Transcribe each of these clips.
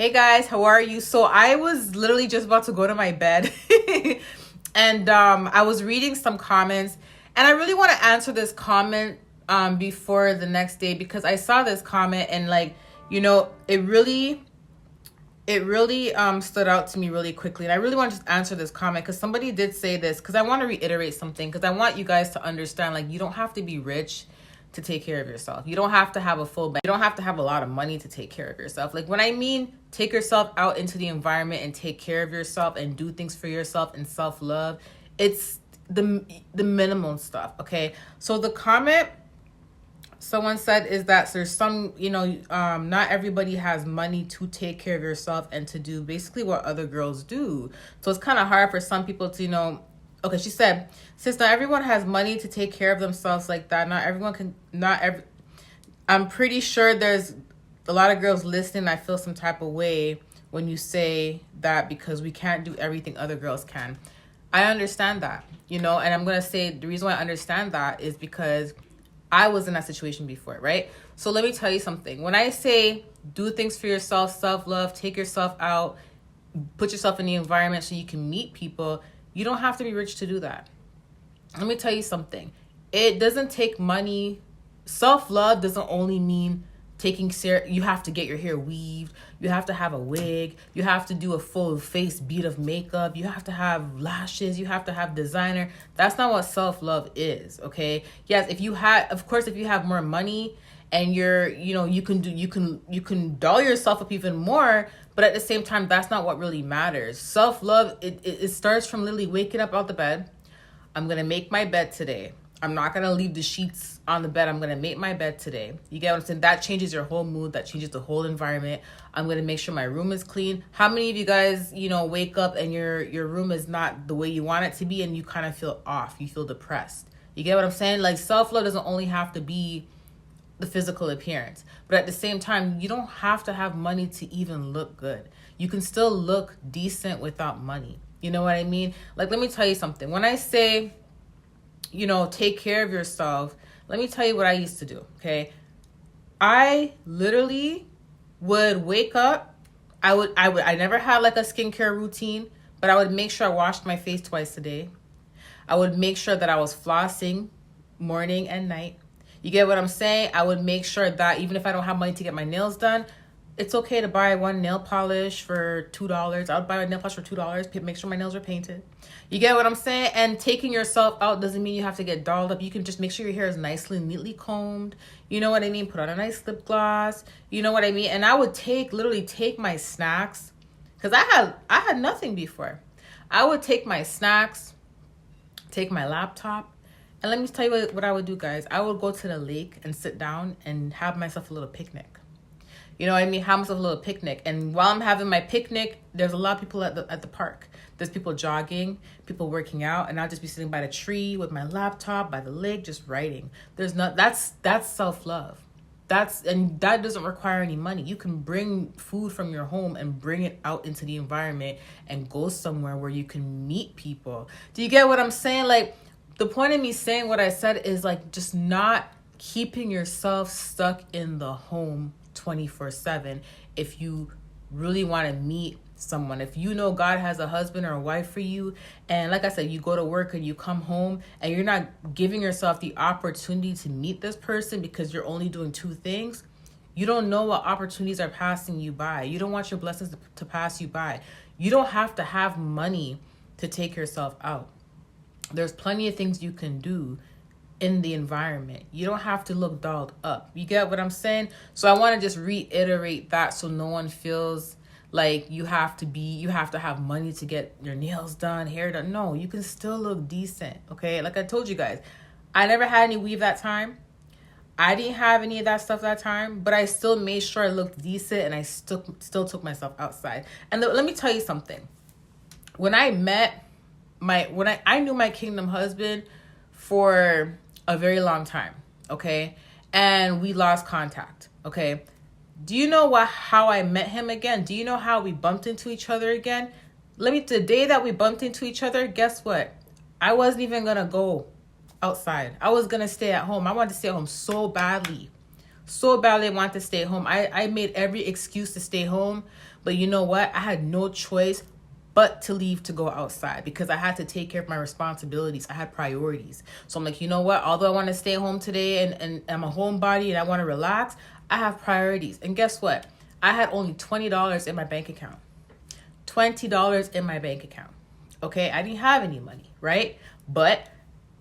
Hey guys, how are you? So I was literally just about to go to my bed and I was reading some comments and I really want to answer this comment before the next day because I saw this comment and it really stood out to me really quickly, and I really want to just answer this comment because somebody did say this, because I want to reiterate something, because I want you guys to understand, like, you don't have to be rich to take care of yourself. You don't have to have a full bank. You don't have to have a lot of money to take care of yourself. Like, when I mean take yourself out into the environment and take care of yourself and do things for yourself and self-love, it's the minimum stuff, okay? So the comment someone said is that there's some, not everybody has money to take care of yourself and to do basically what other girls do. So it's kind of hard for some people to, okay, she said, since not everyone has money to take care of themselves like that, I'm pretty sure there's a lot of girls listening. I feel some type of way when you say that because we can't do everything other girls can. I understand that, and I'm going to say the reason why I understand that is because I was in that situation before, right? So let me tell you something. When I say do things for yourself, self-love, take yourself out, put yourself in the environment so you can meet people, you don't have to be rich to do that. Let me tell you something. It doesn't take money. Self-love doesn't only mean you have to get your hair weaved, you have to have a wig, you have to do a full face beat of makeup, you have to have lashes, you have to have designer. That's not what self-love is, okay? Yes, if you have more money and you can doll yourself up even more, but at the same time, that's not what really matters. Self-love, it starts from literally waking up out the bed. I'm gonna make my bed today. I'm not going to leave the sheets on the bed. I'm going to make my bed today. You get what I'm saying? That changes your whole mood. That changes the whole environment. I'm going to make sure my room is clean. How many of you guys, wake up and your room is not the way you want it to be and you kind of feel off? You feel depressed. You get what I'm saying? Like, self-love doesn't only have to be the physical appearance. But at the same time, you don't have to have money to even look good. You can still look decent without money. You know what I mean? Like, let me tell you something. When I say, take care of yourself, let me tell you what I used to do, okay? I literally would wake up. I never had like a skincare routine, but I would make sure I washed my face twice a day. I would make sure that I was flossing morning and night. You get what I'm saying? I would make sure that even if I don't have money to get my nails done, it's okay to buy one nail polish for $2. I would buy a nail polish for $2, make sure my nails are painted. You get what I'm saying? And taking yourself out doesn't mean you have to get dolled up. You can just make sure your hair is nicely, neatly combed. You know what I mean? Put on a nice lip gloss. You know what I mean? And I would literally take my snacks, because I had nothing before. I would take my snacks, take my laptop, and let me tell you what I would do, guys. I would go to the lake and sit down and have myself a little picnic. You know what I mean? Have myself a little picnic. And while I'm having my picnic, there's a lot of people at the park. There's people jogging, people working out, and I'll just be sitting by the tree with my laptop by the lake, just writing. That's self-love. And that doesn't require any money. You can bring food from your home and bring it out into the environment and go somewhere where you can meet people. Do you get what I'm saying? Like, the point of me saying what I said is, like, just not keeping yourself stuck in the home 24/7. If you really want to meet someone, if God has a husband or a wife for you, and like I said, you go to work and you come home and you're not giving yourself the opportunity to meet this person because you're only doing two things, you don't know what opportunities are passing you by. You don't want your blessings to pass you by. You don't have to have money to take yourself out. There's plenty of things you can do in the environment. You don't have to look dolled up. You get what I'm saying? So I want to just reiterate that so no one feels like you have to have money to get your nails done, hair done. No, you can still look decent, okay? Like I told you guys, I never had any weave that time. I didn't have any of that stuff that time, but I still made sure I looked decent and I still took myself outside. And let me tell you something. When I met I knew my kingdom husband for a very long time, okay? And we lost contact, okay? Do you know how I met him again? Do you know how we bumped into each other again? The day that we bumped into each other, guess what? I wasn't even gonna go outside. I was gonna stay at home. I wanted to stay at home so badly. so badly wanted to stay home. I made every excuse to stay home, but you know what? I had no choice but to leave to go outside because I had to take care of my responsibilities. I had priorities. So I'm like, you know what? Although I want to stay home today and I'm a homebody and I want to relax, I have priorities. And guess what? I had only $20 in my bank account. $20 in my bank account. Okay, I didn't have any money, right? But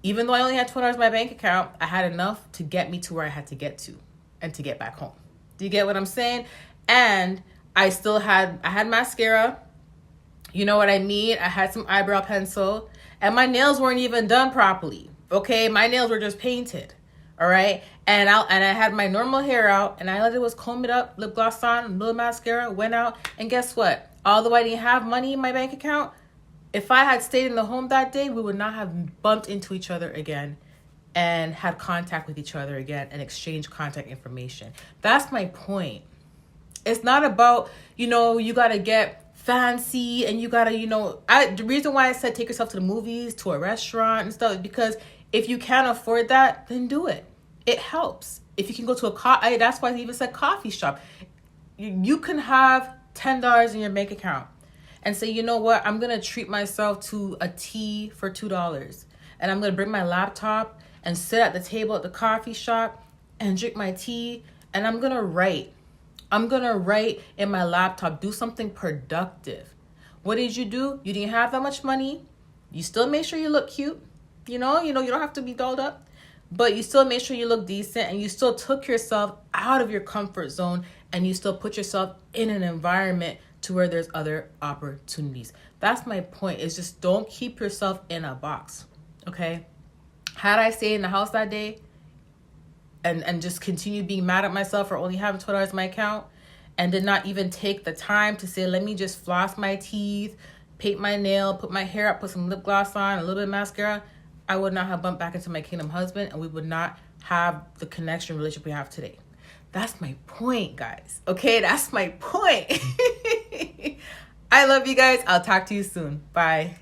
even though I only had $20 in my bank account, I had enough to get me to where I had to get to and to get back home. Do you get what I'm saying? And I had mascara. You know what I mean? I had some eyebrow pencil and my nails weren't even done properly. Okay, my nails were just painted. All right, and I had my normal hair out, and I was comb it up, lip gloss on, a little mascara, went out, and guess what? Although I didn't have money in my bank account, if I had stayed in the home that day, we would not have bumped into each other again and had contact with each other again and exchanged contact information. That's my point. It's not about, you got to get fancy and you got to, the reason why I said take yourself to the movies, to a restaurant and stuff, is because if you can't afford that, then do it. It helps. If you can go to that's why I even said coffee shop. You can have $10 in your bank account and say, you know what, I'm going to treat myself to a tea for $2. And I'm going to bring my laptop and sit at the table at the coffee shop and drink my tea. And I'm going to write. I'm going to write in my laptop, do something productive. What did you do? You didn't have that much money. You still made sure you look cute. You don't have to be dolled up, but you still made sure you look decent and you still took yourself out of your comfort zone and you still put yourself in an environment to where there's other opportunities. That's my point. Is just don't keep yourself in a box. Okay. Had I stayed in the house that day and just continue being mad at myself for only having $12 in my account and did not even take the time to say, let me just floss my teeth, paint my nail, put my hair up, put some lip gloss on, a little bit of mascara, I would not have bumped back into my kingdom husband and we would not have the connection relationship we have today. That's my point, guys. Okay, that's my point. I love you guys. I'll talk to you soon. Bye.